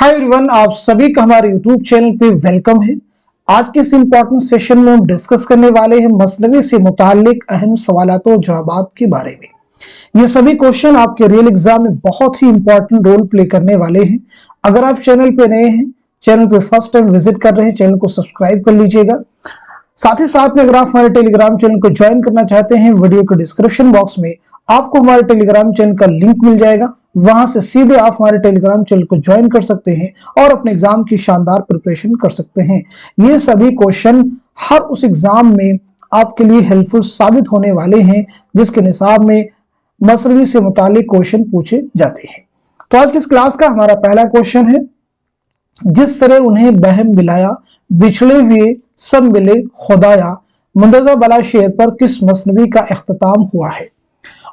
Hi everyone, आप सभी का हमारे यूट्यूब चैनल पे वेलकम है। आज के इस इम्पोर्टेंट सेशन में हम डिस्कस करने वाले हैं मसनवी से मुताल्लिक अहम सवालात और जवाबात के बारे में। ये सभी क्वेश्चन आपके रियल एग्जाम में बहुत ही इंपॉर्टेंट रोल प्ले करने वाले हैं। अगर आप चैनल पे नए हैं, चैनल पे फर्स्ट टाइम विजिट कर रहे हैं, चैनल को सब्सक्राइब कर लीजिएगा। साथ ही साथ में अगर आप हमारे टेलीग्राम चैनल को ज्वाइन करना चाहते हैं, वीडियो के डिस्क्रिप्शन बॉक्स में आपको हमारे टेलीग्राम चैनल का लिंक मिल जाएगा। वहां से सीधे आप हमारे टेलीग्राम चैनल को ज्वाइन कर सकते हैं और अपने एग्जाम की शानदार प्रिपरेशन कर सकते हैं। ये सभी क्वेश्चन हर उस एग्जाम में आपके लिए हेल्पफुल साबित होने वाले हैं जिसके निसाब में मसनवी से मुताल्लिक क्वेश्चन पूछे जाते हैं। तो आज की इस क्लास का हमारा पहला क्वेश्चन है, जिस तरह उन्हें बहम मिलाया बिछड़े हुए सब मिले खुदाया, मुंतज़ा बला शेर पर किस मसनवी का इख्तिताम हुआ है।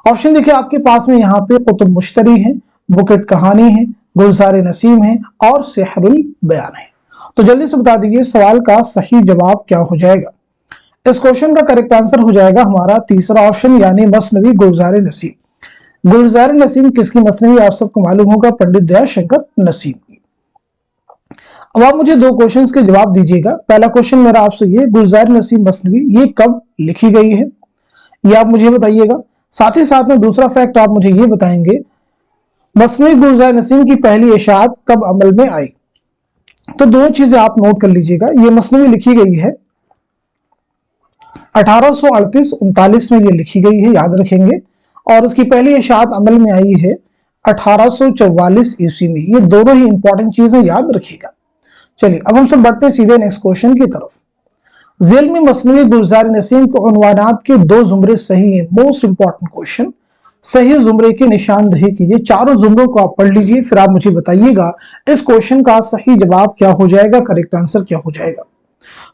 ऑप्शन देखिए आपके पास में यहाँ पे कुतुब मुश्तरी है, बुकेट कहानी है, गुलजार नसीम है और सेहरुल बयान है। तो जल्दी से बता दीजिए सवाल का सही जवाब क्या हो जाएगा। इस क्वेश्चन का करेक्ट आंसर हो जाएगा हमारा तीसरा ऑप्शन, यानी मसनवी गुलजार नसीम। गुलजार नसीम किसकी मसनवी आप सबको मालूम होगा, पंडित दयाशंकर नसीम की। अब आप मुझे दो क्वेश्चंस के जवाब दीजिएगा। पहला क्वेश्चन मेरा आपसे ये, गुलजार नसीम मसनवी ये कब लिखी गई है, ये आप मुझे बताइएगा। साथ ही साथ में दूसरा फैक्ट आप मुझे ये बताएंगे, मसनवी गुलजार नसीम की पहली इशाअत कब अमल में आई। तो दो चीजें आप नोट कर लीजिएगा। ये मसनवी लिखी गई है 1838-39 में ये लिखी गई है, याद रखेंगे। और उसकी पहली इशाअत अमल में आई है 1844 ईस्वी में। ये दोनों ही इंपॉर्टेंट चीजें याद रखिएगा। चलिए अब हम सब बढ़ते हैं सीधे नेक्स्ट क्वेश्चन की तरफ। ज़ेल में मसनवी गुलजार नसीम के उन्वानात के दो जुमरे सही हैं। मोस्ट इंपॉर्टेंट क्वेश्चन, सही जुमरे की निशानदेही कीजिए। चारों जुमरों को आप पढ़ लीजिए, फिर आप मुझे बताइएगा इस क्वेश्चन का सही जवाब क्या हो जाएगा, करेक्ट आंसर क्या हो जाएगा।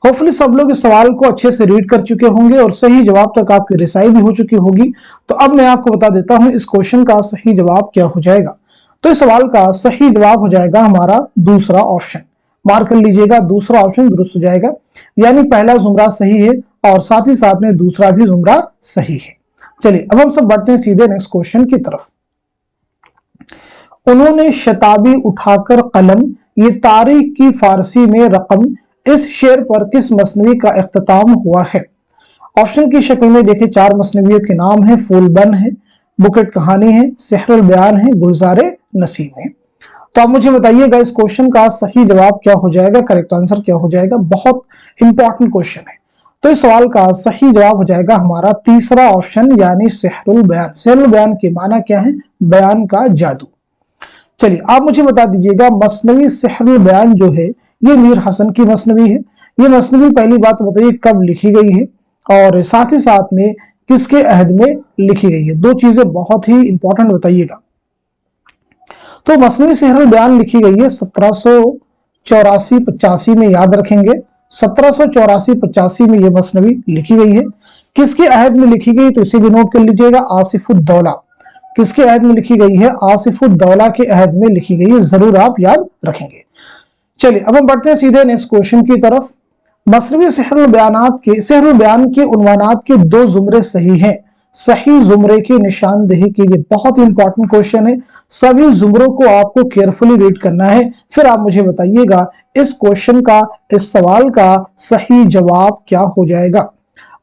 होपफुली सब लोग इस सवाल को अच्छे से रीड कर चुके होंगे और सही जवाब तक आपकी रिसाई भी हो चुकी होगी। तो अब मैं आपको बता देता हूं इस क्वेश्चन का सही जवाब क्या हो जाएगा। तो इस सवाल का सही जवाब हो जाएगा हमारा दूसरा ऑप्शन। मार्क कर लीजिएगा, दूसरा ऑप्शन दुरुस्त हो जाएगा, यानी पहला जुमरा सही है और साथ ही साथ में दूसरा भी जुमरा सही है। चलिए अब हम सब बढ़ते हैं सीधे नेक्स्ट क्वेश्चन की तरफ। उन्होंने शताबी उठाकर कलम, ये तारीख की फारसी में रकम, इस शेर पर किस मसनवी का इख्तिताम हुआ है। ऑप्शन की शक्ल में देखिए चार मसनवियों के नाम है, फूलबन है, बुकेट कहानी है, सेहरुल बयान है, गुलजार नसीम है। तो आप मुझे बताइएगा इस क्वेश्चन का सही जवाब क्या हो जाएगा, करेक्ट आंसर क्या हो जाएगा। बहुत इंपॉर्टेंट क्वेश्चन है। तो इस सवाल का सही जवाब हो जाएगा हमारा तीसरा ऑप्शन, यानी सेहरुल बयान। सेहरुल बयान के माना क्या है, बयान का जादू। चलिए आप मुझे बता दीजिएगा मसनवी सेहरुल बयान जो है ये मीर हसन की मसनवी है। ये मसनवी पहली बात बताइए कब लिखी गई है और साथ ही साथ में किसके अहद में लिखी गई है। दो चीजें बहुत ही इंपॉर्टेंट बताइएगा। तो मसनवी सेहरुल बयान लिखी गई है 1784-85 में, याद रखेंगे 1784-85 में ये मसनवी लिखी गई है। किसके अहद में लिखी गई तो इसे भी नोट कर लीजिएगा, आसिफुद्दौला। किसके अहद में लिखी गई है, आसिफुद्दौला के अहद में लिखी गई है, जरूर आप याद रखेंगे। चलिए अब हम बढ़ते हैं सीधे नेक्स्ट क्वेश्चन की तरफ। मसनवी सेहरुल बयान के उन्वानात के दो जुमरे सही हैं, सही जुमरे की निशानदेही कीजिए। बहुत इंपॉर्टेंट क्वेश्चन है, सभी जुमरों को आपको केयरफुली रीड करना है, फिर आप मुझे बताइएगा इस क्वेश्चन का, इस सवाल का सही जवाब क्या हो जाएगा।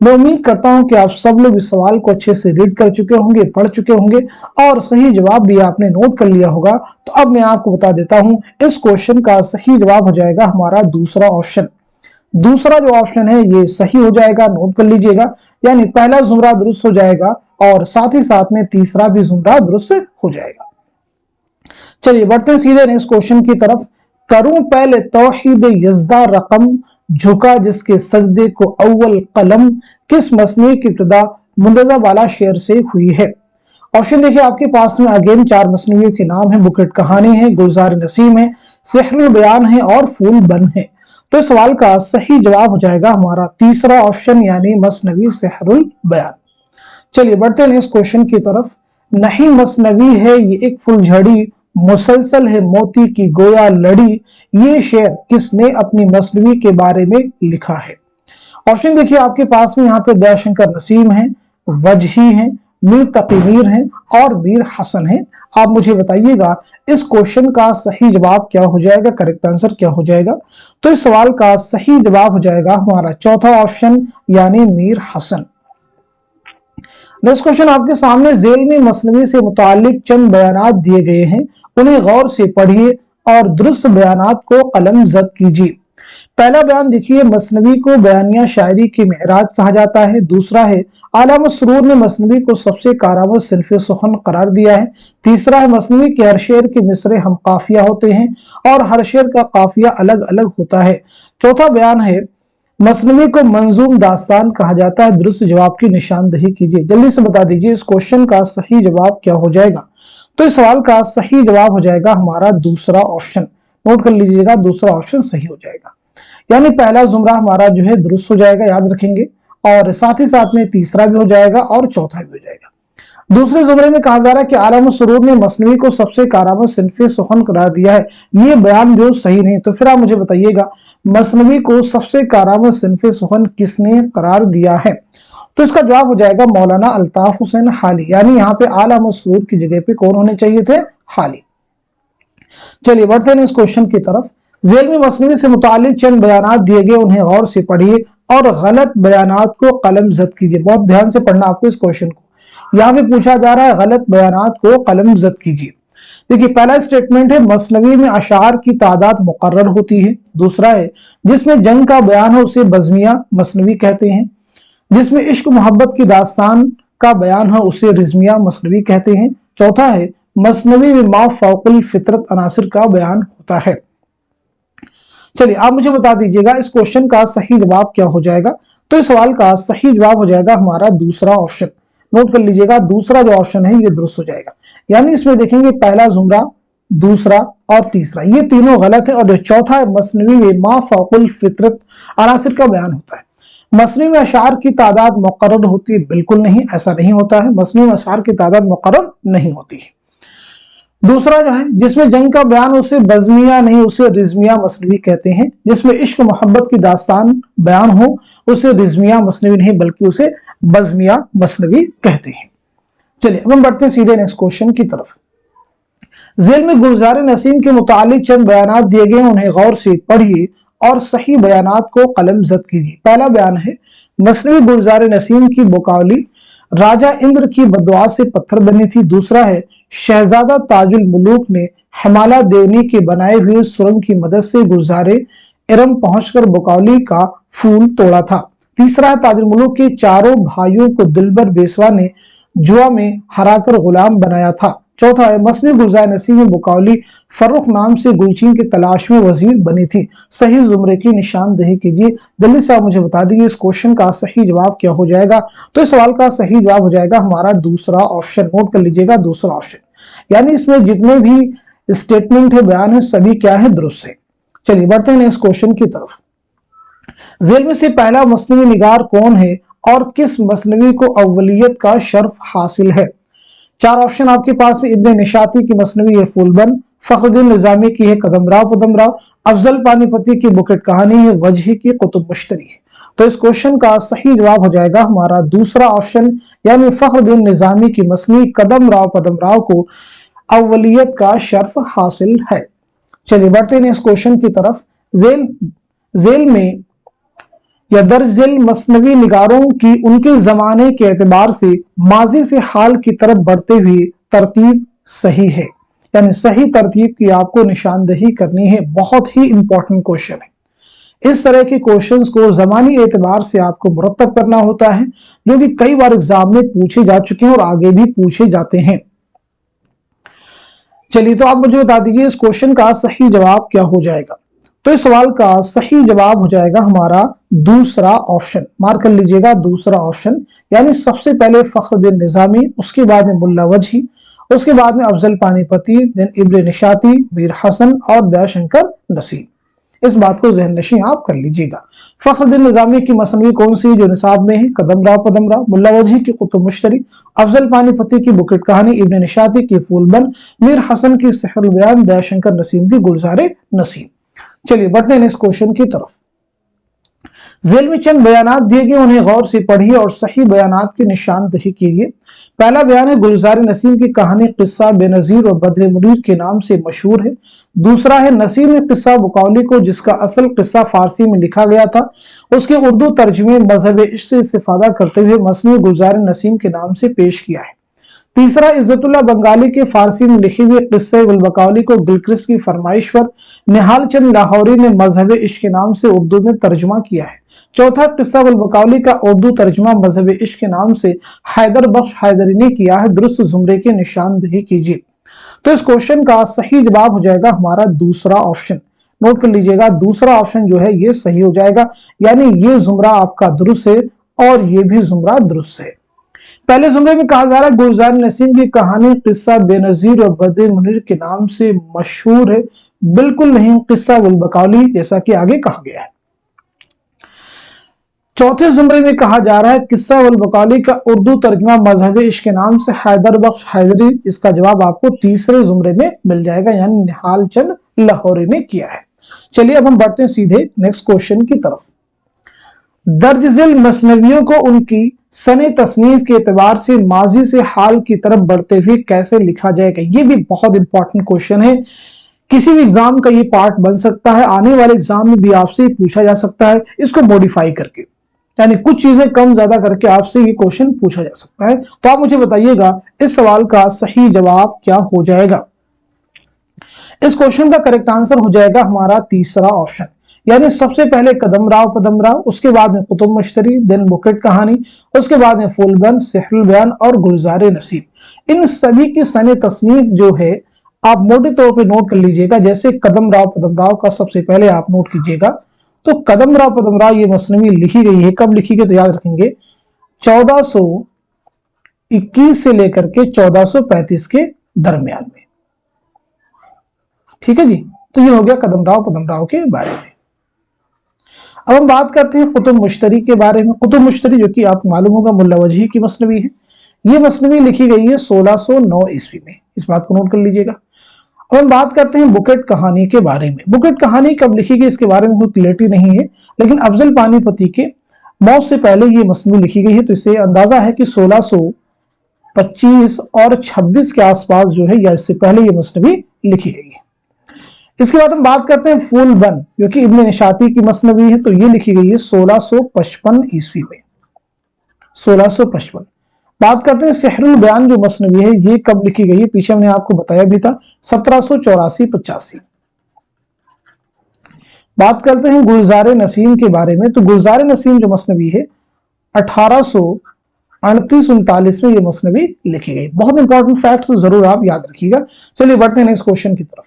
मैं उम्मीद करता हूं कि आप सब लोग इस सवाल को अच्छे से रीड कर चुके होंगे, पढ़ चुके होंगे और सही जवाब भी आपने नोट कर लिया होगा। तो अब मैं आपको बता देता हूं इस क्वेश्चन का सही जवाब हो जाएगा हमारा दूसरा ऑप्शन। दूसरा जो ऑप्शन है ये सही हो जाएगा, नोट कर लीजिएगा, यानी पहला जुमरा दुरुस्त हो जाएगा और साथ ही साथ में तीसरा भी जुमरा दुरुस्त हो जाएगा। चलिए बढ़ते हैं सीधे नेक्स्ट क्वेश्चन की तरफ। करूं पहले तौहीद यज़दा रकम, झुका जिसके सजदे को अव्वल कलम, किस मसनवी की इब्तिदा मुंतज़ा बाला शेर से हुई है। ऑप्शन देखिए आपके पास में अगेन चार मसनवियों के नाम है, बुकेट कहानी है, गुलजार नसीम है, सेहरुल बयान है और फूलबन है। तो इस सवाल का सही जवाब हो जाएगा हमारा तीसरा ऑप्शन, यानी मसनवी सेहरुल बयान। चलिए बढ़ते हैं नेक्स्ट क्वेश्चन की तरफ। नहीं मसनवी है ये एक फुलझड़ी, मुसलसल है मोती की गोया लड़ी, ये शेर किसने अपनी मसनवी के बारे में लिखा है। ऑप्शन देखिए आपके पास में यहाँ पे दयाशंकर नसीम है, वजही है, मीर तकीमीर है और मीर हसन है। आप मुझे बताइएगा इस क्वेश्चन का सही जवाब क्या हो जाएगा, करेक्ट आंसर क्या हो जाएगा। तो इस सवाल का सही जवाब हो जाएगा हमारा चौथा ऑप्शन यानी मीर हसन। नेक्स्ट क्वेश्चन आपके सामने, जेल में मसनवी से मुतालिक चंद बयानात दिए गए हैं, उन्हें गौर से पढ़िए और दुरुस्त बयानात को कलम जद कीजिए। पहला बयान देखिए, मसनवी को बयानिया शायरी की मेराज कहा जाता है। दूसरा है, आला मसरूर ने मसनवी को सबसे कारामद सिनफ़े सुखन करार दिया है। तीसरा है, मसनवी के हर शेर के मिसरे हम काफिया होते हैं और हर शेर का काफिया अलग अलग होता है। चौथा बयान है, मसनवी को मंजूम दास्तान कहा जाता है। दुरुस्त जवाब की निशानदही कीजिए। जल्दी से बता दीजिए इस क्वेश्चन का सही जवाब क्या हो जाएगा। तो इस सवाल का सही जवाब हो जाएगा हमारा दूसरा ऑप्शन। नोट कर लीजिएगा, दूसरा ऑप्शन सही हो जाएगा, यानी पहला जुमरा हमारा जो है दुरुस्त हो जाएगा, याद रखेंगे, और साथ ही साथ में तीसरा भी हो जाएगा और चौथा भी हो जाएगा। दूसरे जुमरे में कहा जा रहा है कि आला मसरूर ने मसनवी को सबसे कारामद सिनफ़े सुखन करार दिया है, ये बयान जो सही नहीं। तो फिर आप मुझे बताइएगा मसनवी को सबसे कारामद सिनफ़े सुखन किसने करार दिया है। तो इसका जवाब हो जाएगा मौलाना अल्ताफ हुसैन हाली, यानी यहाँ पे आला मसरूर की जगह पे कौन होने चाहिए थे, हाली। चलिए बढ़ते हैं इस क्वेश्चन की तरफ। जेल में मसनवी से मुतालिक चंद बयानात दिए गए, उन्हें गौर से पढ़िए और गलत बयानात को कलम जद कीजिए। बहुत ध्यान से पढ़ना आपको इस क्वेश्चन को। यहाँ पे पूछा जा रहा है गलत बयानात को कलम जद कीजिए। देखिए पहला स्टेटमेंट है, मसनवी में अशार की तादाद मुकर्रर होती है। दूसरा है, जिसमें जंग का बयान है उसे बज़मिया मसनवी कहते हैं। जिसमें इश्क मोहब्बत की दास्तान का बयान है उसे रिज़मिया मसनवी कहते हैं। चौथा है, मसनवी में मा फौकुल फितरत अनासिर का बयान होता है। चलिए आप मुझे बता दीजिएगा इस क्वेश्चन का सही जवाब क्या हो जाएगा। तो इस सवाल का सही जवाब हो जाएगा हमारा दूसरा ऑप्शन। नोट कर लीजिएगा, दूसरा जो ऑप्शन है ये दुरुस्त हो जाएगा, यानी इसमें देखेंगे पहला जुमरा, दूसरा और तीसरा ये तीनों गलत है। और जो चौथा है, मसनवी में मा फौकुल फितरत अनासिर का बयान होता है। मसनवी में अशार की तादाद मुकर्रर होती है, बिल्कुल नहीं, ऐसा नहीं होता है। मसनवी में अशार की तादाद मुकर्रर नहीं होती है। दूसरा जो है, जिसमें जंग का बयान उसे बज़मिया नहीं उसे रिज़मिया मसनवी कहते हैं। जिसमें इश्क मोहब्बत की दास्तान बयान हो उसे रिज़मिया मसनवी नहीं बल्कि उसे बज़मिया मसनवी कहते हैं। चलिए अब हम बढ़ते हैं सीधे नेक्स्ट क्वेश्चन की तरफ। जेल में गुलजार नसीम के मुतालिक चंद बयानात दिए गए, उन्हें गौर से पढ़िए और सही बयानात को कलम जद कीजिए। पहला बयान है, मसनवी गुलजार नसीम की बुकावली राजा इंद्र की बददुआ से पत्थर बनी थी। दूसरा है, शहजादा ताजुल मुलूक ने हिमाला देवनी के बनाए हुए सुरंग की मदद से गुलजारे इरम पहुंचकर बुकावली का फूल तोड़ा था। तीसरा है, ताजुल मुलूक के चारों भाइयों को दिलबर बेसवा ने जुआ में हराकर गुलाम बनाया था। चौथा है, मसनवी गुलजार नसीम बुकावली फर्रुख नाम से गुलचीन की तलाश में वजीर बनी थी। सही जुमरे की निशानदेही कीजिए। जल्दी से आप मुझे बता दीजिए इस क्वेश्चन का सही जवाब क्या हो जाएगा। तो इस सवाल का सही जवाब हो जाएगा हमारा दूसरा ऑप्शन। नोट कर लीजिएगा, दूसरा ऑप्शन, यानी इसमें जितने भी स्टेटमेंट है, बयान है, सभी क्या है, दुरुस्त है। चलिए बढ़ते हैं नेक्स्ट क्वेश्चन की तरफ। जेल में से पहला मसनवी निगार कौन है और किस मसनवी को अव्वलियत का शर्फ हासिल है। चार ऑप्शन आपके पास में। इब्ने निशाती की मसनवी है फूलबन, फखरुद्दीन निजामी की है कदमराव पदमराव, अफजल पानीपती की बुकेट कहानी है, वजही की कुतुब मुश्तरी है। तो इस क्वेश्चन का सही जवाब हो जाएगा हमारा दूसरा ऑप्शन, यानी फखरुद्दीन निजामी की मसनवी कदमराव पदमराव को अव्वलियत का शर्फ हासिल है। चलिए बढ़ते हैं इस क्वेश्चन की तरफ। जेल में या दर्ज मसनवी निगारों की उनके जमाने के एतबार से माजी से हाल की तरफ बढ़ते हुए तरतीब सही है, यानी सही तरतीब की आपको निशानदेही करनी है। बहुत ही इंपॉर्टेंट क्वेश्चन है। इस तरह के क्वेश्चंस को जमानी एतबार से आपको मुरतब करना होता है, जो कि कई बार एग्जाम में पूछे जा चुके हैं और आगे भी पूछे जाते हैं। चलिए तो आप मुझे बता दीजिए इस क्वेश्चन का सही जवाब क्या हो जाएगा। तो इस सवाल का सही जवाब हो जाएगा हमारा दूसरा ऑप्शन। मार्क कर लीजिएगा, दूसरा ऑप्शन, यानी सबसे पहले फखरुद्दीन निजामी, उसके बाद में मुल्ला वजही, उसके बाद में अफजल पानीपती, देन इब्ने निशाती, मीर हसन और दयाशंकर नसीम। इस बात को ज़हन नशीं आप कर लीजिएगा। फखरुद्दीन निजामी की मसनवी कौन सी जो निसाब में है, कदमराव पदमराव, मुल्ला वजही की कुतुब मुश्तरी, अफजल पानीपती की बुकेट कहानी, इब्ने निशाती की फूलबन, मीर हसन की सहरुल बयान, दयाशंकर नसीम की गुलजारे नसीम। चलिए बढ़ते हैं इस क्वेश्चन की तरफ। जेल में चंद बयानात दिए गए, उन्हें गौर से पढ़िए और सही बयानात की निशानदेही कीजिए। पहला बयान है गुलजार नसीम की कहानी किस्सा बेनजीर और बद्र मुनीर के नाम से मशहूर है। दूसरा है नसीम ने किस्सा बुकौली को, जिसका असल किस्सा फारसी में लिखा गया था, उसके उर्दू तर्जुमे मजहब इश्क से इस्तिफादा करते हुए मसनवी गुलजार नसीम के नाम से पेश किया है। तीसरा, इज्जतुल्लाह बंगाली के फारसी में लिखे हुए किस्से गुलबकौली को गिलक्रिस्ट की फरमाइश पर निहाल चंद लाहौरी ने मजहब इश्क के नाम से उर्दू में तर्जुमा किया है। चौथा, किस्सा गुलबकौली का उर्दू तर्जुमा मजहब इश्क के नाम से हैदर बख्श हैदरी ने किया है। दुरुस्त जुमरे की निशानदेही कीजिए। तो इस क्वेश्चन का सही जवाब हो जाएगा हमारा दूसरा ऑप्शन। नोट कर लीजिएगा, दूसरा ऑप्शन जो है ये सही हो जाएगा, यानी ये जुमरा आपका दुरुस्त है और ये भी जुमरा दुरुस्त है। पहले जुमरे में कहा जा रहा है गुलजार नसीम की कहानी किस्सा बेनजीर और बद्र मुनीर के नाम से मशहूर है। बिल्कुल नहीं, किस्सा गुलबकौली, जैसा कि आगे कहा गया है। चौथे जुमरे में कहा जा रहा है किस्सा गुलबकौली का उर्दू तर्जुमा मजहब इश्क के नाम से हैदर बख्श हैदरी। इसका जवाब आपको तीसरे जुमरे में मिल जाएगा, यानी निहाल चंद लाहौरी ने किया है। चलिए अब हम बढ़ते हैं सीधे नेक्स्ट क्वेश्चन की तरफ। दर्ज झेल मसनवियों को उनकी सने तसनीफ के एतबार से माजी से हाल की तरफ बढ़ते हुए कैसे लिखा जाएगा? ये भी बहुत इंपॉर्टेंट क्वेश्चन है। किसी भी एग्जाम का ये पार्ट बन सकता है, आने वाले एग्जाम में भी आपसे पूछा जा सकता है, इसको मॉडिफाई करके, यानी कुछ चीजें कम ज्यादा करके आपसे ये क्वेश्चन पूछा जा सकता है। तो आप मुझे बताइएगा इस सवाल का सही जवाब क्या हो जाएगा। इस क्वेश्चन का करेक्ट आंसर हो जाएगा हमारा तीसरा ऑप्शन, यानी सबसे पहले कदम राव पदम राव, उसके बाद में कुतुब मुश्तरी, देन बुकेट कहानी, उसके बाद में फूलबंद, सेहरुल बयान और गुलजार नसीम। इन सभी की सने तसनीफ जो है आप मोटे तौर पे नोट कर लीजिएगा। जैसे कदम राव पदम राव का सबसे पहले आप नोट कीजिएगा, तो कदम राव पदम राव ये मसनवी लिखी गई है, कब लिखी गई तो याद रखेंगे 1421 से लेकर के 1435 के दरमियान में। ठीक है जी, तो ये हो गया कदम राव पदम राव के बारे में। अब हम बात करते हैं कुतुब मुश्तरी के बारे में। कुतुब मुश्तरी जो कि आपको मालूम होगा मुल्ला वजही की मसनवी है। ये मसनवी लिखी गई है 1609 ईस्वी में, इस बात को नोट कर लीजिएगा। अब हम बात करते हैं बुकेट कहानी के बारे में। बुकेट कहानी कब लिखी गई इसके बारे में कोई क्लैरिटी नहीं है, लेकिन अफजल पानीपती के मौत से पहले ये मसनवी लिखी गई है, तो इससे अंदाजा है कि 1625 और 26 के आसपास जो है या इससे पहले ये मसनवी लिखी गई है। इसके बाद हम बात करते हैं फूलबंद जो कि इब्न निशाती की मसनवी है, तो ये लिखी गई है 1655 ईस्वी में, 1655। बात करते हैं सेहरुल बयान जो मसनवी है, ये कब लिखी गई है, पीछे हमने आपको बताया भी था 1784-85। बात करते हैं गुलजार नसीम के बारे में, तो गुलजार नसीम जो मसनवी है 1838-39 में ये मसनवी लिखी गई। बहुत इंपॉर्टेंट फैक्ट्स जरूर आप याद रखिएगा। चलिए बढ़ते हैं नेक्स्ट क्वेश्चन की तरफ।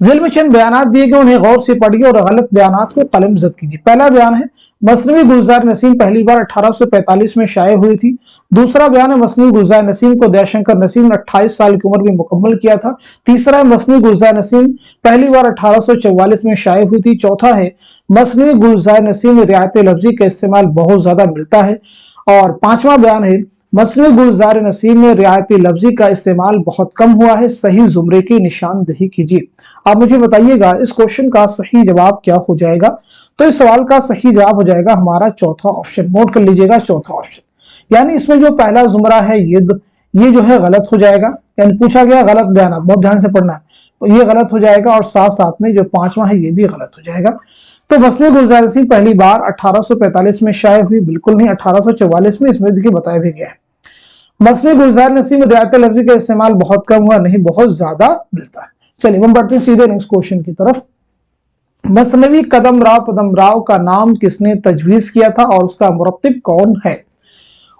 ज़िल में चंद बयानात दिए गए, उन्हें गौर से पढ़िए और गलत बयानात को कलमज़द कीजिए। पहला बयान है मसनवी गुलजार नसीम पहली बार 1845 में शाये हुई थी। दूसरा बयान है मसनवी गुलजार नसीम को दयाशंकर नसीम ने 28 साल की उम्र में मुकम्मल किया था। तीसरा है मसनवी गुलजार नसीम पहली बार 1844 में शाये हुई थी। चौथा है मसनवी गुलजार नसीम में रियायत लफ्जी का इस्तेमाल बहुत ज्यादा मिलता है। और पांचवा बयान है मसनवी गुलजार नसीम में रियायत लफ्जी का इस्तेमाल बहुत कम हुआ है। सही जुमरे की निशानदेही कीजिए। आप मुझे बताइएगा इस क्वेश्चन का सही जवाब क्या हो जाएगा। तो इस सवाल का सही जवाब हो जाएगा हमारा चौथा ऑप्शन। नोट कर लीजिएगा चौथा ऑप्शन, यानी इसमें जो पहला जुमरा है ये जो है गलत हो जाएगा, यानी पूछा गया गलत बयान, बहुत ध्यान से पढ़ना है, तो ये गलत हो जाएगा। और साथ साथ में जो पांचवा है ये भी गलत हो जाएगा। तो मसनवी गुलजार नसीम पहली बार 1845 में शाये हुई, बिल्कुल नहीं, 1844 में, इसमें देखिए बताया भी गया है। मसनवी गुलजार नसीम में रियायत लफ्जी का इस्तेमाल बहुत कम हुआ, नहीं बहुत ज्यादा मिलता है। चलिए हम बढ़ते हैं सीधे नेक्स्ट क्वेश्चन की तरफ। मसनवी कदम राव पदम राव का नाम किसने तजवीज किया था और उसका मुरत्तिब कौन है?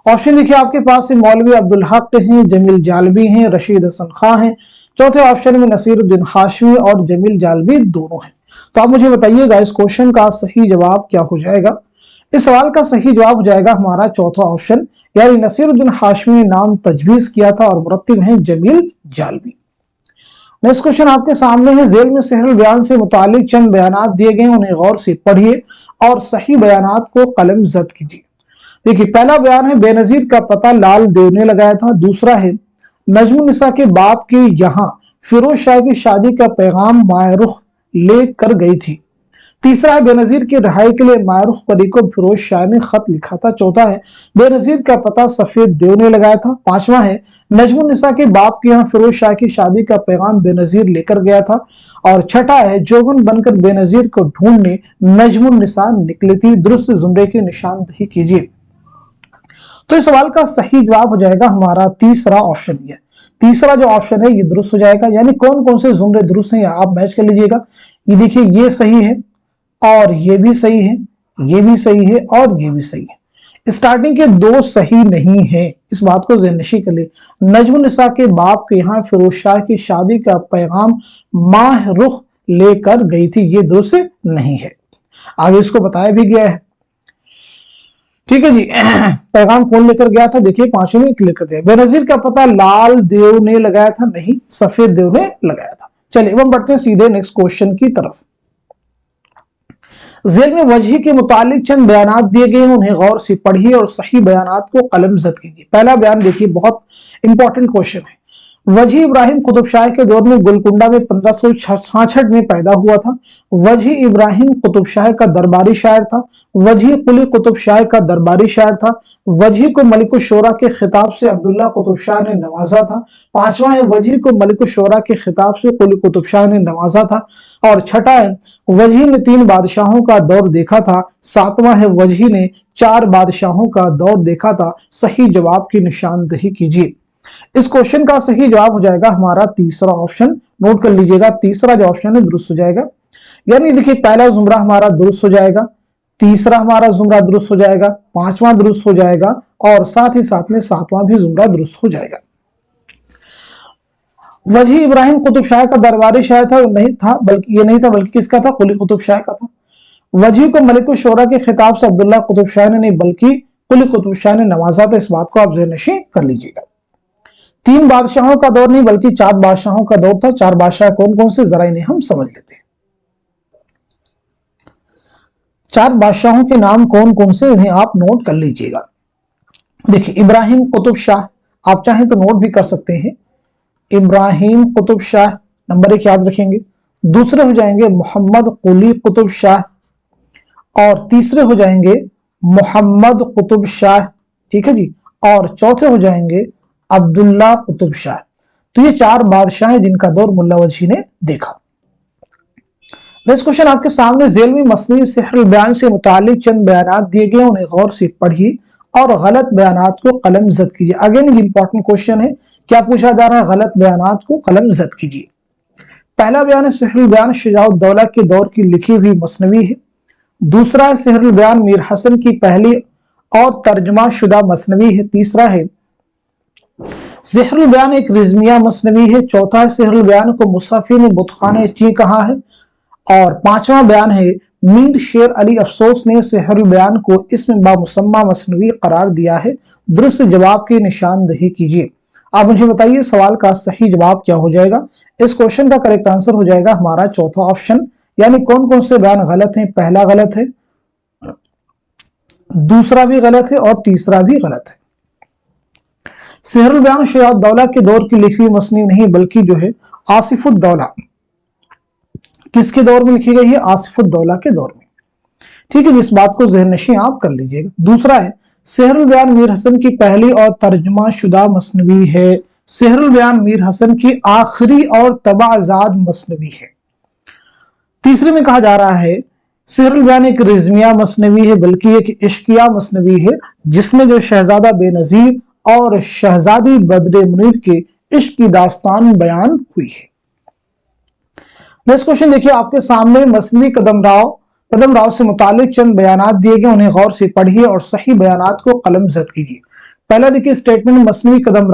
ऑप्शन देखिए आपके पास है मौलवी अब्दुल हक हैं, जमील जालबी हैं, रशीद हसन खां हैं। चौथे ऑप्शन में नसीरुद्दीन हाशमी और जमील जालबी दोनों हैं। तो आप मुझे बताइएगा इस क्वेश्चन का सही जवाब क्या हो जाएगा। इस सवाल का सही जवाब हो जाएगा हमारा चौथा ऑप्शन, यानी नसीरुद्दीन हाशमी ने नाम तजवीज किया था और मुरत्तिब हैं जमील जालबी। नेक्स्ट क्वेश्चन आपके सामने है। जेल में सेहरुल बयान से मुतालिक चंद बयानात दिए गए, उन्हें गौर से पढ़िए और सही बयानात को कलमज़द कीजिए। देखिए पहला बयान है बेनजीर का पता लाल देव ने लगाया था। दूसरा है नजमुन्निसा के बाप की यहाँ फिरोज शाह की शादी का पैगाम मायरुख ले कर गई थी। तीसरा है बेनजीर की रिहाई के लिए मारूख परी को फिरोज शाह ने खत लिखा था। चौथा है बेनजीर का पता सफेद देव ने लगाया था। पांचवा है नजमुन्निसा के बाप के यहाँ फिरोज शाह की शादी का पैगाम बेनजीर लेकर गया था। और छठा है जोगन बनकर बेनजीर को ढूंढने नजमुन्निसा निकली थी। दुरुस्त जुमरे की निशानदेही कीजिए। तो इस सवाल का सही जवाब हो जाएगा हमारा तीसरा ऑप्शन। ये तीसरा जो ऑप्शन है ये दुरुस्त हो जाएगा। यानी कौन कौन से जुमरे दुरुस्त हैं आप मैच कर लीजिएगा। ये देखिए ये सही है और ये भी सही है, ये भी सही है और ये भी सही है। स्टार्टिंग के दो सही नहीं है, इस बात को ज़हननशीं कर ले। नजमुन्निसा के बाप के यहाँ फिरोज शाह की शादी का पैगाम माहरूख लेकर गई थी, ये दुरुस्त नहीं है। आगे इसको बताया भी गया है, ठीक है जी। पैगाम कौन लेकर गया था, देखिए पांचवें में क्लियर कर दिया। बेनजीर का पता लाल देव ने लगाया था, नहीं सफेद देव ने लगाया था। चलिए अब हम बढ़ते हैं सीधे नेक्स्ट क्वेश्चन की तरफ। जेल में वजह के मुतालिक चंद बयानात दिए गए हैं, उन्हें गौर से पढ़िए और सही बयानात को कलमजद कीजिए। पहला बयान देखिए, बहुत इंपॉर्टेंट क्वेश्चन है। वजी इब्राहिम कुतुब शाह के दौर में गोलकुंडा में 1566 में पैदा हुआ था। वजी इब्राहिम कुतुब शाह का दरबारी शायर था। वजी कुली कुतुब शाह का दरबारी शायर था। वजी को मलिक शोरा के खिताब से अब्दुल्ला कुतुब शाह ने नवाजा था। पांचवा है वजी को मलिक शोरा के खिताब से कुली कुतुब शाह ने नवाजा था। और छठा है वजी ने 3 बादशाहों का दौर देखा था। सातवां है वजी ने 4 बादशाहों का दौर देखा था। सही जवाब की निशानदेही कीजिए। इस क्वेश्चन का सही जवाब हो जाएगा हमारा तीसरा ऑप्शन। नोट कर लीजिएगा, तीसरा जो ऑप्शन है दुरुस्त हो जाएगा। यानी देखिए पहला जुमरा हमारा दुरुस्त हो जाएगा, तीसरा हमारा जुमरा दुरुस्त हो जाएगा, पांचवा दुरुस्त हो जाएगा और साथ ही साथ में सातवां भी जुमरा दुरुस्त हो जाएगा। वजी इब्राहिम कुतुब शाह का दरबारी शायर था, नहीं था, बल्कि ये नहीं था, बल्कि किसका था, कुली कुतुब शाह का था। वजी को मलिक शोरा के खिताब से अब्दुल्ला कुतुब शाह ने नहीं बल्कि कुली कुतुब शाह ने नवाजा था। इस बात को आप ज़हननशीं कर लीजिएगा। 3 बादशाहों का दौर नहीं बल्कि 4 बादशाहों का दौर था। 4 बादशाह कौन कौन से, जरा इन्हें हम समझ लेते हैं। 4 बादशाहों के नाम कौन कौन से, इन्हें आप नोट कर लीजिएगा। देखिए इब्राहिम कुतुब शाह, आप चाहें तो नोट भी कर सकते हैं। इब्राहिम कुतुब शाह नंबर 1 याद रखेंगे। दूसरे हो जाएंगे मोहम्मद कुली कुतुब शाह और तीसरे हो जाएंगे मोहम्मद कुतुब शाह, ठीक है जी। और चौथे हो जाएंगे अब्दुल्ला कुतुब शाह। तो ये 4 बादशाह हैं जिनका दौर मुल्ला वजी ने देखा। नेक्स्ट क्वेश्चन आपके सामने, जेल में मसनवी सिहरुल बयान से मुतालिक चंद बयानात दिए गए, उन्हें गौर से पढ़िए और गलत बयानात को कलमजद कीजिए। अगेन ये इंपॉर्टेंट क्वेश्चन है, क्या पूछा जा रहा है, गलत बयानात को कलमजद कीजिए। पहला बयान है सिहरुल बयान शुजाउद्दौला के दौर की लिखी हुई मसनवी है। दूसरा है सिहरुल बयान मीर हसन की पहली और तर्जमा शुदा मसनवी है। तीसरा है सिहरुल बयान एक रिजमिया मसनवी है। चौथा है सिहरुल बयान को मुसफ़ी ने बुतखाने ची कहा है। और पांचवा बयान है मीर शेर अली अफसोस ने सिहरुल बयान को इसमें बामुसम्मा मसनवी करार दिया है। दुरुस्त जवाब की निशानदेही कीजिए। आप मुझे बताइए सवाल का सही जवाब क्या हो जाएगा। इस क्वेश्चन का करेक्ट आंसर हो जाएगा हमारा चौथा ऑप्शन। यानी कौन कौन से बयान गलत हैं, पहला गलत है, दूसरा भी गलत है और तीसरा भी गलत है। सिहरुल बयान शुजाउद्दौला के दौर की लिखी हुई मसनवी नहीं बल्कि जो है आसिफुद्दौला, किसके दौर में लिखी गई है, आसिफुद्दौला के दौर में, ठीक है। इस बात को ज़हननशीं आप कर लीजिएगा। दूसरा है सिहरुल बयान मीर हसन की पहली और तर्जुमा शुदा मसनवी है। सिहरुल बयान मीर हसन की आखिरी और तबाजाद मसनवी है। तीसरे में कहा जा रहा है सिहरुल बयान एक रिजमिया मसनवी है बल्कि एक इश्किया मसनवी है जिसमें जो शहजादा बेनजीर और शहजादी बद्र मुनीर के इश्क की दास्तान बयान हुई है। नेक्स्ट क्वेश्चन देखिए आपके सामने, मसनवी कदम राव से मुतालिक चंद बयानात दिए गए, उन्हें गौर से पढ़िए और सही बयानात को कलमजद कीजिए। पहला देखिए स्टेटमेंट, मसनवी कदम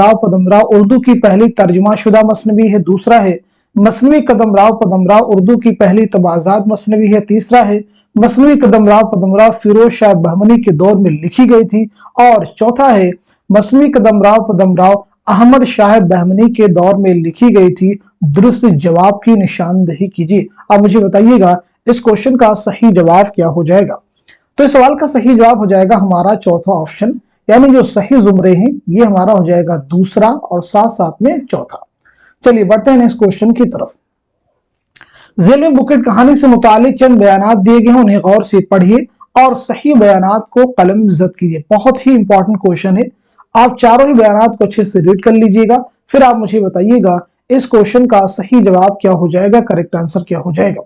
राव उर्दू की पहली तर्जुमा शुदा मसनवी है। दूसरा है मसनवी कदम राव उर्दू की पहली तबाजात मसनवी है। तीसरा है मसनवी कदम राव फिरोज शाह बहमनी के दौर में लिखी गई थी। और चौथा है मसनवी कदम राव अहमद शाह बहमनी के दौर में लिखी गई थी। दुरुस्त जवाब की निशानदेही कीजिए। अब मुझे बताइएगा इस क्वेश्चन का सही जवाब क्या हो जाएगा। तो इस सवाल का सही जवाब हो जाएगा हमारा चौथा ऑप्शन। यानी जो सही जुमरे हैं ये हमारा हो जाएगा दूसरा और साथ साथ में चौथा। चलिए बढ़ते हैं नेक्स्ट क्वेश्चन की तरफ। ذیل में बुकेट कहानी से मुतालिक चंद बयानात दिए गए हैं, उन्हें गौर से पढ़िए और सही बयानात को कलम जद कीजिए। बहुत ही इंपॉर्टेंट क्वेश्चन है, आप चारों ही बयानात को अच्छे से रीड कर लीजिएगा, फिर आप मुझे बताइएगा इस क्वेश्चन का सही जवाब क्या हो जाएगा, करेक्ट आंसर क्या हो जाएगा।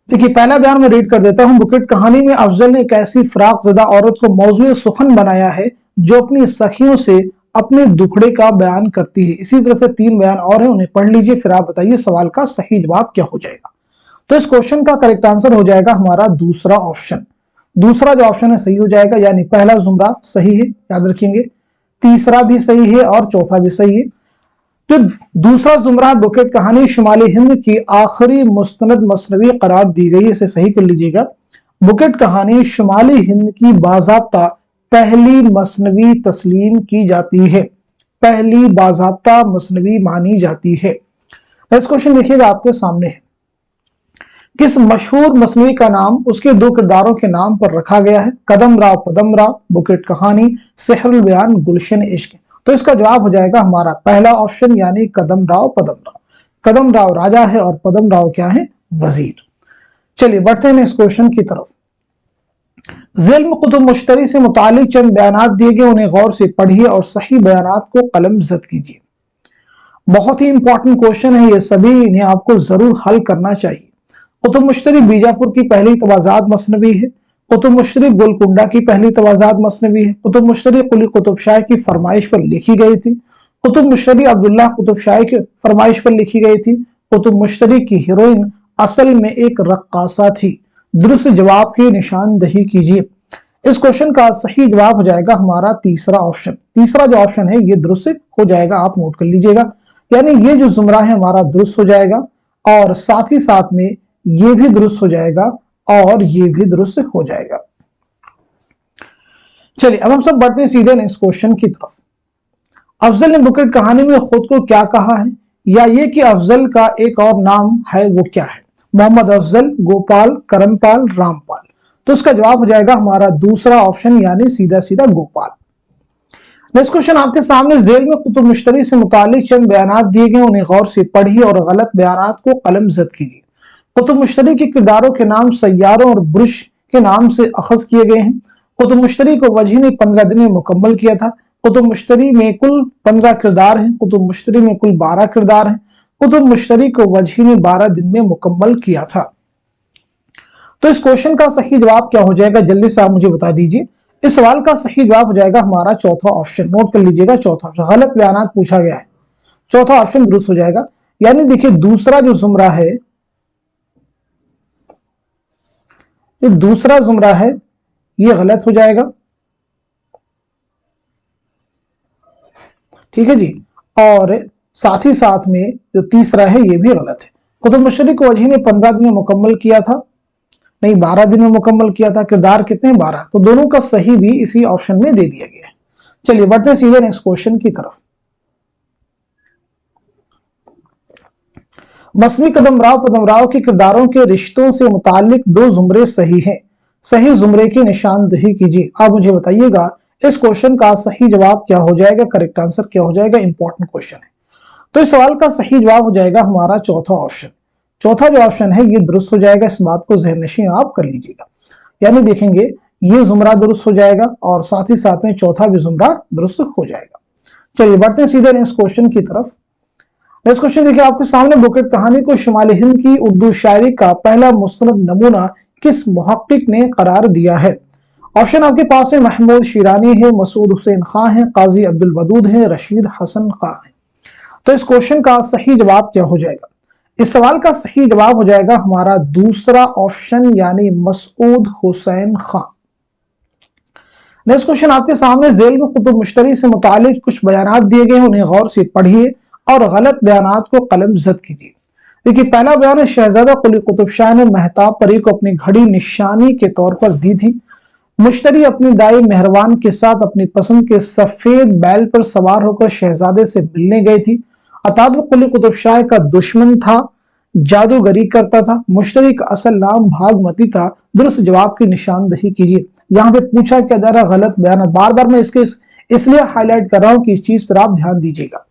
देखिए पहला बयान मैं रीड कर देता हूं। बुकेट कहानी में अफजल ने एक ऐसी फराकज़दा औरत को मौजूद सुखन बनाया है जो अपनी सखियों से अपने दुखड़े का बयान करती है। इसी तरह से 3 बयान और हैं, उन्हें पढ़ लीजिए, फिर आप बताइए सवाल का सही जवाब क्या हो जाएगा। तो इस क्वेश्चन का करेक्ट आंसर हो जाएगा हमारा दूसरा ऑप्शन। दूसरा जो ऑप्शन है सही हो जाएगा, यानी पहला जुमरा सही है, याद रखेंगे, तीसरा भी सही है और चौथा भी सही है। तो दूसरा जुमरा बुकेट कहानी शुमाली हिंद की आखिरी मुस्तनद मसनवी करार दी गई, इसे सही कर लीजिएगा। बुकेट कहानी शुमाली हिंद की बाज़ाब्ता पहली मसनवी तस्लीम की जाती है, पहली बाज़ाब्ता मसनवी मानी जाती है। नेक्स्ट क्वेश्चन देखिएगा आपके सामने है, किस मशहूर मसनवी का नाम उसके 2 किरदारों के नाम पर रखा गया है? कदम राव पदम राव, बुकेट कहानी, सेहरुल बयान, गुलशन इश्क। तो इसका जवाब हो जाएगा हमारा पहला ऑप्शन, यानी कदम राव पदम राव। कदम राव राजा है और पदम राव क्या है? वजीर। चलिए बढ़ते हैं इस क्वेश्चन की तरफ। ज़ेल में कुतुब मुश्तरी से मुतालिक चंद बयानात दिए गए, उन्हें गौर से पढ़िए और सही बयानात को कलम जद कीजिए। बहुत ही इंपॉर्टेंट क्वेश्चन है ये सभी, इन्हें आपको जरूर हल करना चाहिए। कुतुब मुश्तरी बीजापुर की पहली तवाज़ात मसनवी है। कुतुब मुश्तरी गोलकुंडा की पहली तवाज़ात मसनवी है। कुतुब मुश्तरी कुली कुतुब शाह की फरमाइश पर लिखी गई थी। कुतुब मुश्तरी अब्दुल्लाह कुतुब शाह की फरमाइश पर लिखी गई थी। कुतुब मुश्तरी की हीरोइन असल में एक रक्कासा थी। दुरुस्त जवाब की निशानदही कीजिए। इस क्वेश्चन का सही जवाब हो जाएगा हमारा तीसरा ऑप्शन। तीसरा जो ऑप्शन है ये दुरुस्त हो जाएगा, आप नोट कर लीजिएगा, यानी ये जो जुमरा है हमारा दुरुस्त हो जाएगा और साथ ही साथ में ये भी दुरुस्त हो जाएगा और ये भी दुरुस्त हो जाएगा। चलिए अब हम सब बढ़ते हैं सीधे नेक्स्ट क्वेश्चन की तरफ। अफजल ने बुकेट कहानी में खुद को क्या कहा है, या ये कि अफजल का एक और नाम है, वो क्या है? मोहम्मद अफजल, गोपाल, करमपाल, रामपाल। तो इसका जवाब हो जाएगा हमारा दूसरा ऑप्शन, यानी सीधा सीधा गोपाल। नेक्स्ट क्वेश्चन आपके सामने, ज़ेल में कुतुब मुश्तरी से मुतालिक चंद बयानात दिए गए, उन्हें गौर से पढ़िए और गलत बयानात को कलम जद कीजिए। कुतुब मुश्तरी के किरदारों के नाम सैयारों और बुरुश के नाम से अखज किए गए हैं। कुतुब मुश्तरी को वजही ने 15 दिन में मुकम्मल किया था। कुतुब मुश्तरी में कुल 15 किरदार हैं। कुतुब मुश्तरी में कुल 12 किरदार हैं। कुतुब मुश्तरी को वजही ने 12 दिन में मुकम्मल किया था। तो इस क्वेश्चन का सही जवाब क्या हो जाएगा, जल्दी से आप मुझे बता दीजिए। इस सवाल का सही जवाब हो जाएगा हमारा चौथा ऑप्शन। नोट कर लीजिएगा, चौथा ऑप्शन। गलत बयानात पूछा गया है, चौथा ऑप्शन दुरुस्त हो जाएगा। यानी देखिए दूसरा जो जुमरा है, ये दूसरा जुमरा है ये गलत हो जाएगा, ठीक है जी। और साथ ही साथ में जो तीसरा है ये भी गलत है। कुतुब मुश्तरी को वजही ने 15 दिन में मुकम्मल किया था, नहीं 12 दिन में मुकम्मल किया था। किरदार कितने? 12। तो दोनों का सही भी इसी ऑप्शन में दे दिया गया है। चलिए बढ़ते हैं सीधे नेक्स्ट क्वेश्चन की तरफ। मसनवी कदम राव पदम राव के किरदारों के रिश्तों से मुतालिक 2 जुमरे सही हैं, सही जुमरे की निशानदही कीजिए। आप मुझे बताइएगा इस क्वेश्चन का सही जवाब क्या हो जाएगा, करेक्ट आंसर क्या हो जाएगा। इंपॉर्टेंट क्वेश्चन है। तो इस सवाल का सही जवाब हो जाएगा हमारा चौथा ऑप्शन। चौथा जो ऑप्शन है ये दुरुस्त हो जाएगा, इस बात को ज़हन नशीं आप कर लीजिएगा। यानी देखेंगे ये जुमरा दुरुस्त हो जाएगा और साथ ही साथ में चौथा भी जुमरा दुरुस्त हो जाएगा। चलिए बढ़ते हैं सीधे नेक्स्ट क्वेश्चन की तरफ। नेक्स्ट क्वेश्चन देखिए आपके सामने, बुकेट कहानी को शुमाली हिंद की उर्दू शायरी का पहला मुस्तनद नमूना किस मुहक्किक ने करार दिया है? ऑप्शन आपके पास है, महमूद शिरानी है, मसूद हुसैन खां है, काजी अब्दुल वदूद है, रशीद हसन खां है। तो इस क्वेश्चन का सही जवाब क्या हो जाएगा? इस सवाल का सही जवाब हो जाएगा हमारा दूसरा ऑप्शन, यानी मसूद हुसैन खां। नेक्स्ट क्वेश्चन आपके सामने, ज़ेल में कुतुब मुश्तरी से मुतालिक कुछ बयानात दिए गए, उन्हें गौर से पढ़िए और गलत बयानात को कलम जद कीजिए। देखिए पहला बयान है, शहजादा कुली कुतुब शाह ने महताब परी को अपनी घड़ी निशानी के तौर पर दी थी। मुश्तरी अपनी दाई मेहरबान के साथ अपनी पसंद के सफेद बैल पर सवार होकर शहजादे से मिलने गई थी। अतादुल कुली कुतुब शाह का दुश्मन था, जादूगरी करता था। मुश्तरी का असल नाम भागमती था। दुरुस्त जवाब की निशानदही कीजिए। यहाँ पे पूछा क्या जा रहा, गलत बयान। बार बार मैं इसके इसलिए हाईलाइट कर रहा हूं कि इस चीज पर आप ध्यान दीजिएगा।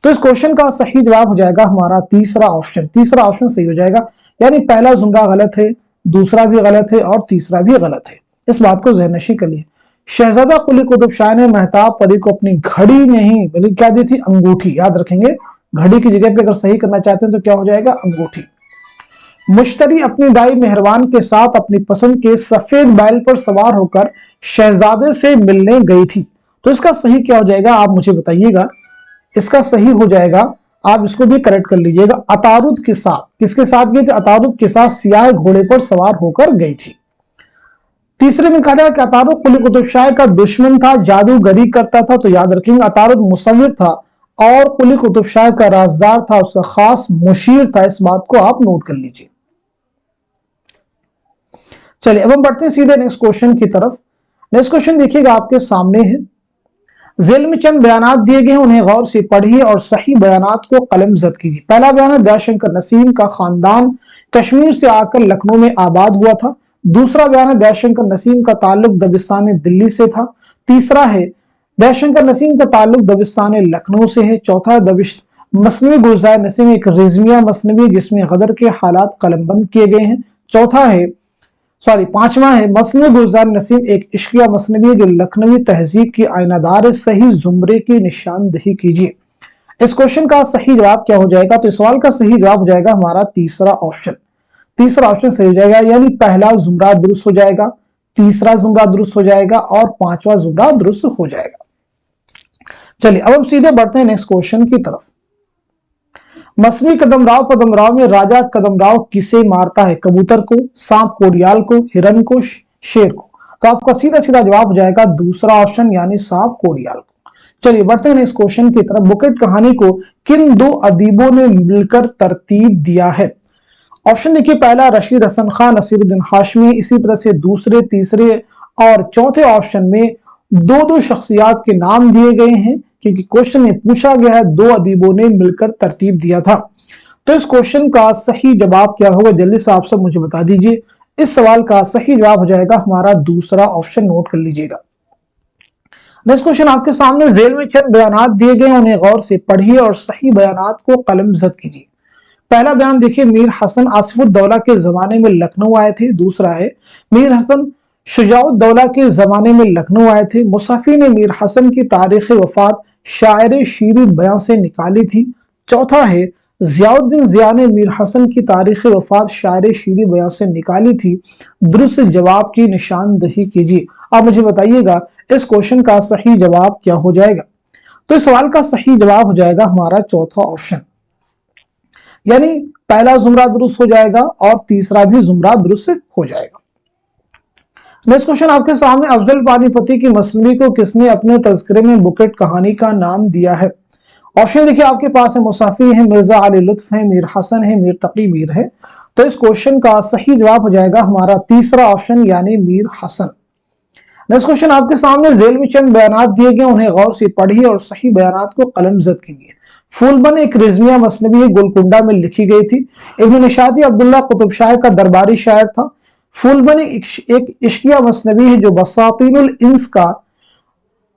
तो इस क्वेश्चन का सही जवाब हो जाएगा हमारा तीसरा ऑप्शन। तीसरा ऑप्शन सही हो जाएगा, यानी पहला जुमरा गलत है, दूसरा भी गलत है और तीसरा भी गलत है। इस बात को ज़हननशीं कर लिए। शहजादा कुली कुतुब शाह ने महताब परी को अपनी घड़ी नहीं बल्कि क्या दी थी, अंगूठी। याद रखेंगे, घड़ी की जगह पे अगर सही करना चाहते हैं तो क्या हो जाएगा, अंगूठी। मुश्तरी अपनी दाई मेहरबान के साथ अपनी पसंद के सफेद बैल पर सवार होकर शहजादे से मिलने गई थी। तो इसका सही क्या हो जाएगा, आप मुझे बताइएगा। इसका सही हो जाएगा, आप इसको भी करेक्ट कर लीजिएगा, अतारुद के साथ। किसके साथ गई थी, अतारुद के साथ सियाह घोड़े पर सवार होकर गई थी। तीसरे में कहा कि अतारुद कुली कुतुब शाह का दुश्मन था, जादूगरी करता था। तो याद रखेंगे, अतारुद मुसव्विर था और कुली कुतुब शाह का राजदार था, उसका खास मुशीर था। इस बात को आप नोट कर लीजिए। चलिए अब हम बढ़ते हैं सीधे नेक्स्ट क्वेश्चन की तरफ। नेक्स्ट क्वेश्चन देखिएगा आपके सामने है। ज़ेल में चंद बयानात दिए गए हैं, उन्हें गौर से पढ़िए और सही बयानात को कलमजद कीजिए। पहला बयान है, दयाशंकर नसीम का खानदान कश्मीर से आकर लखनऊ में आबाद हुआ था। दूसरा बयान है, दयाशंकर नसीम का ताल्लुक दबिस्तान दिल्ली से था। तीसरा है, दयाशंकर नसीम का ताल्लुक दबिस्तान लखनऊ से है। चौथा, मसनवी गुलजार नसीम एक रिजमिया मसनवी जिसमें गदर के हालात कलमबंद किए गए हैं। पांचवा है, मसनवी गुलजार नसीम एक इश्किया मसनवी है जो लखनवी तहजीब की आयनादार। सही जुमरे की निशानदेही कीजिए। इस क्वेश्चन का सही जवाब क्या हो जाएगा, तो इस सवाल का सही जवाब हो जाएगा हमारा तीसरा ऑप्शन। तीसरा ऑप्शन सही हो जाएगा, यानी पहला जुमरा दुरुस्त हो जाएगा, तीसरा जुमरा दुरुस्त हो जाएगा और पांचवा जुमरा दुरुस्त हो जाएगा। चलिए अब हम सीधे बढ़ते हैं नेक्स्ट क्वेश्चन की तरफ। मसनवी कदमराव में राजा कदमराव किसे मारता है, कबूतर को, सांप कोड़ियाल को, हिरन को, शेर को। तो आपका सीधा सीधा जवाब हो जाएगा दूसरा ऑप्शन, यानी सांप कोड़ियाल को। चलिए बढ़ते हैं नेक्स्ट क्वेश्चन की तरफ। बुकेट कहानी को किन दो अदीबों ने मिलकर तरतीब दिया है। ऑप्शन देखिए, पहला रशीद हसन खान, नसीरुद्दीन हाशमी। इसी तरह से दूसरे, तीसरे और चौथे ऑप्शन में दो दो शख्सियात के नाम दिए गए हैं, क्योंकि क्वेश्चन में पूछा गया है दो अदीबों ने मिलकर तरतीब दिया था। तो इस क्वेश्चन का सही जवाब क्या होगा, जल्दी से आप सब मुझे बता दीजिए। इस सवाल का सही जवाब हो जाएगा हमारा दूसरा ऑप्शन, नोट कर लीजिएगा। नेक्स्ट क्वेश्चन आपके सामने, ज़ेल में चंद बयानात दिए गए, उन्हें गौर से पढ़िए और सही बयानात को कलमजद कीजिए। पहला बयान देखिए, मीर हसन आसिफुद्दौला के जमाने में लखनऊ आए थे। दूसरा है, मीर हसन शुजाउद्दौला के जमाने में लखनऊ आए थे। मुसफ़ी ने मीर हसन की तारीख वफात शायर शीरी बयां से निकाली थी। चौथा है, ज़ियाउद्दीन ज़िया ने मीर हसन की तारीख वफात शायर शीरी बयां से निकाली थी। दुरुस्त जवाब की निशानदेही कीजिए। आप मुझे बताइएगा इस क्वेश्चन का सही जवाब क्या हो जाएगा। तो इस सवाल का सही जवाब हो जाएगा हमारा चौथा ऑप्शन, यानी पहला जुमरा दुरुस्त हो जाएगा और तीसरा भी जुमरा दुरुस्त हो जाएगा। नेक्स्ट क्वेश्चन आपके सामने, अफजल पानीपती की मसनवी को किसने अपने तज़किरे में बुकेट कहानी का नाम दिया है। ऑप्शन देखिए आपके पास है, मुसाफी है, मिर्जा अली लुत्फ है, मीर हसन है, मीर तकी मीर है। तो इस क्वेश्चन का सही जवाब हो जाएगा हमारा तीसरा ऑप्शन, यानी मीर हसन। नेक्स्ट क्वेश्चन आपके सामने, ज़ेल में चंद बयानात दिए गए, उन्हें गौर से पढ़िए और सही बयानात को कलमजद कीजिए। फूलबन एक रिजमिया मसनवी है, गोलकुंडा में लिखी गई थी। इब्न निशाती अब्दुल्ला कुतुब शाह का दरबारी शायर था। फूलबन एक इश्किया मसनवी है जो बसातीनुल इंस का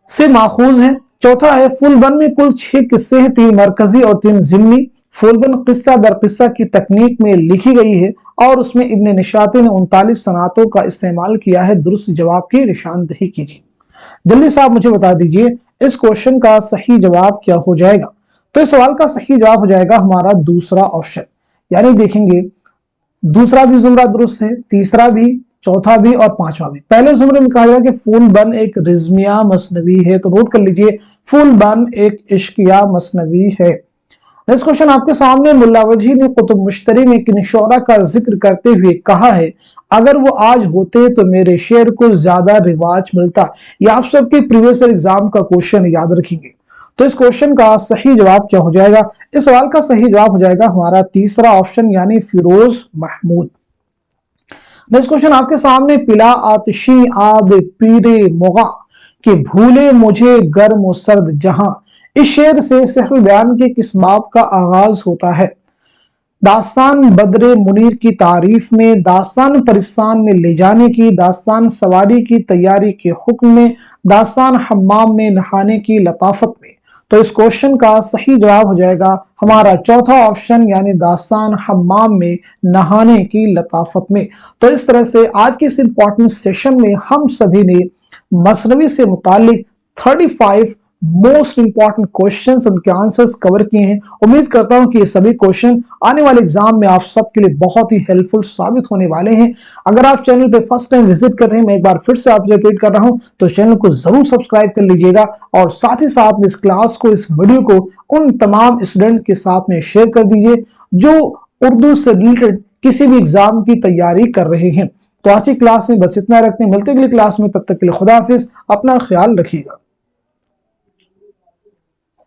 से माखूज है। चौथा है, फूलबन में कुल 6 किस्से हैं, 3 मरकजी और 3 ज़िम्नी। फूलबन किस्सा दर किस्सा की तकनीक में लिखी गई है और उसमें इब्न निशाती ने 39 सनातों का इस्तेमाल किया है। दुरुस्त जवाब की निशानदेही कीजिए। जल्दी से आप मुझे बता दीजिए इस क्वेश्चन का सही जवाब क्या हो जाएगा। तो इस सवाल का सही जवाब हो जाएगा हमारा दूसरा ऑप्शन, यानी देखेंगे दूसरा भी जुमरा दुरुस्त है, तीसरा भी, चौथा भी और पांचवा भी। पहले जुमरे में कहा गया कि फूलबन एक रिजमिया मसनवी है, तो नोट कर लीजिए फूलबन एक इश्किया मसनवी है। नेक्स्ट क्वेश्चन आपके सामने, मुल्ला वजी ने कुतुब मुश्तरी में किन शोरा का जिक्र करते हुए कहा है, अगर वो आज होते तो मेरे शेर को ज्यादा रिवाज मिलता। ये आप सबके प्रीवियस एग्जाम का क्वेश्चन याद रखेंगे। तो इस क्वेश्चन का सही जवाब क्या हो जाएगा, इस सवाल का सही जवाब हो जाएगा हमारा तीसरा ऑप्शन, यानी फिरोज महमूद। नेक्स्ट क्वेश्चन आपके सामने, पिला आतिशी आब पीरे मुगा कि भूले मुझे गर्म और सर्द जहां। इस शेर से सिहरुल बयान के किस बाब का आगाज होता है। दास्तान बदरे मुनीर की तारीफ में, दास्तान परिस्तान में ले जाने की, दास्तान सवारी की तैयारी के हुक्म में, दास्तान हम्माम में नहाने की लताफत में। तो इस क्वेश्चन का सही जवाब हो जाएगा हमारा चौथा ऑप्शन, यानी दास्तान हम्माम में नहाने की लताफत में। तो इस तरह से आज के इस इंपॉर्टेंट सेशन में हम सभी ने मसनवी से मुतालिक 35 मोस्ट इंपॉर्टेंट क्वेश्चंस, उनके आंसर्स कवर किए हैं। उम्मीद करता हूं कि ये सभी क्वेश्चन आने वाले एग्जाम में आप सबके लिए बहुत ही हेल्पफुल साबित होने वाले हैं। अगर आप चैनल पे फर्स्ट टाइम विजिट कर रहे हैं, मैं एक बार फिर से आपसे रिपीट कर रहा हूं, तो चैनल को जरूर सब्सक्राइब कर लीजिएगा और साथ ही साथ इस क्लास को, इस वीडियो को उन तमाम स्टूडेंट के साथ में शेयर कर दीजिए जो उर्दू से रिलेटेड किसी भी एग्जाम की तैयारी कर रहे हैं। तो आज की क्लास में बस इतना रखते हैं, मिलते अगली क्लास में, तब तक के लिए खुदा हाफिज, अपना ख्याल रखिएगा।